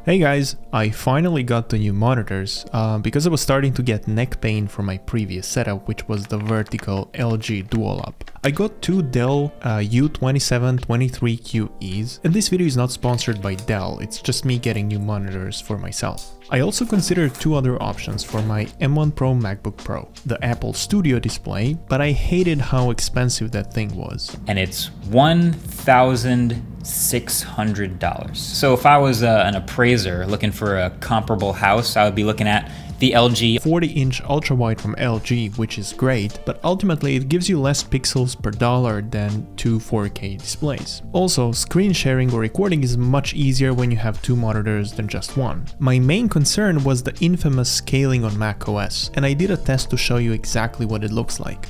Hey guys, I finally got the new monitors because I was starting to get neck pain from my previous setup, which was the vertical LG dual up. I got two Dell U2723QEs, and this video is not sponsored by Dell, it's just me getting new monitors for myself. I also considered two other options for my M1 Pro MacBook Pro, the Apple Studio display, but I hated how expensive that thing was. And it's $1,600. So if I was an appraiser looking for a comparable house, I would be looking at the LG 40-inch ultrawide from LG, which is great, but ultimately it gives you less pixels per dollar than two 4K displays. Also, screen sharing or recording is much easier when you have two monitors than just one. My main concern was the infamous scaling on macOS, and I did a test to show you exactly what it looks like.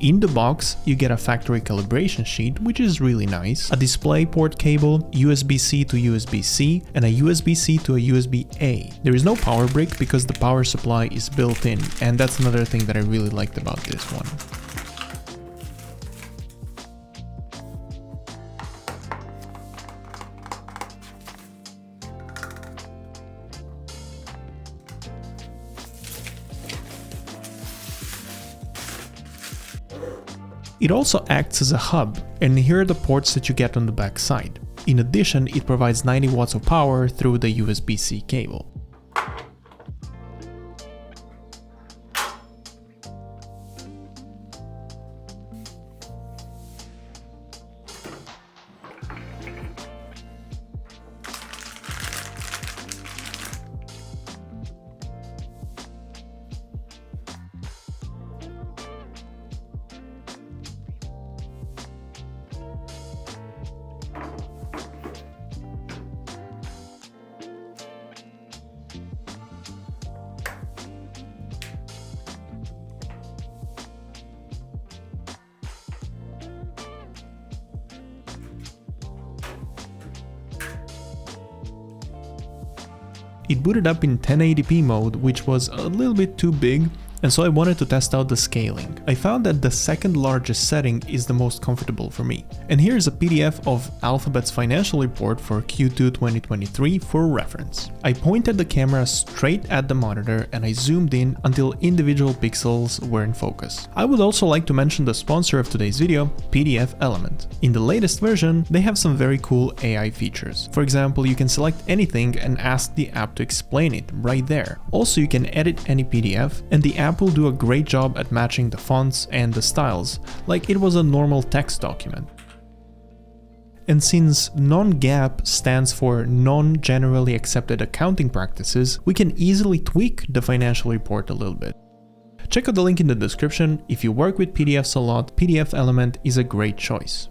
In the box, you get a factory calibration sheet, which is really nice, a display port cable, USB-C to USB-C, and a USB-C to a USB-A. There is no power brick because the power supply is built in, and that's another thing that I really liked about this one. It also acts as a hub, and here are the ports that you get on the back side. In addition, it provides 90 watts of power through the USB-C cable. It booted up in 1080p mode, which was a little bit too big, and so I wanted to test out the scaling. I found that the second largest setting is the most comfortable for me. And here's a PDF of Alphabet's financial report for Q2 2023 for reference. I pointed the camera straight at the monitor and I zoomed in until individual pixels were in focus. I would also like to mention the sponsor of today's video, PDF Element. In the latest version, they have some very cool AI features. For example, you can select anything and ask the app to explain it right there. Also, you can edit any PDF, and the app will do a great job at matching the fonts and the styles, like it was a normal text document. And since non-GAAP stands for non-generally accepted accounting practices, we can easily tweak the financial report a little bit. Check out the link in the description. If you work with PDFs a lot, PDF Element is a great choice.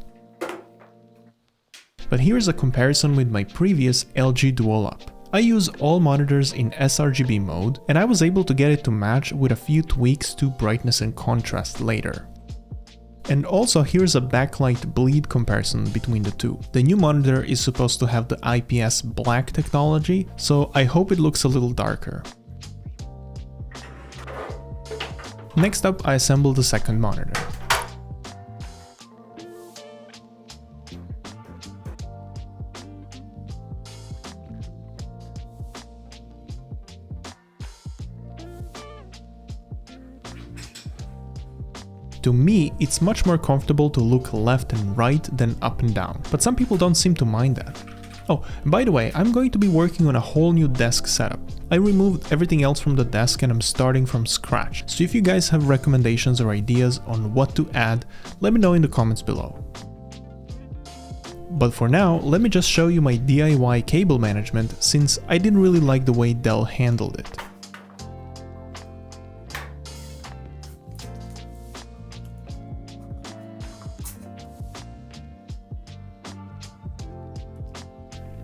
But here's a comparison with my previous LG Dual Up. I use all monitors in sRGB mode, and I was able to get it to match with a few tweaks to brightness and contrast later. And also here's a backlight bleed comparison between the two. The new monitor is supposed to have the IPS black technology, so I hope it looks a little darker. Next up, I assembled the second monitor. To me, it's much more comfortable to look left and right than up and down, but some people don't seem to mind that. Oh, and by the way, I'm going to be working on a whole new desk setup. I removed everything else from the desk and I'm starting from scratch, so if you guys have recommendations or ideas on what to add, let me know in the comments below. But for now, let me just show you my DIY cable management, since I didn't really like the way Dell handled it.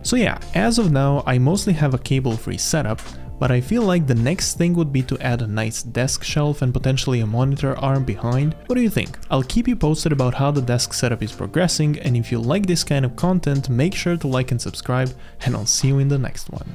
So yeah, as of now, I mostly have a cable-free setup, but I feel like the next thing would be to add a nice desk shelf and potentially a monitor arm behind. What do you think? I'll keep you posted about how the desk setup is progressing, and if you like this kind of content, make sure to like and subscribe, and I'll see you in the next one.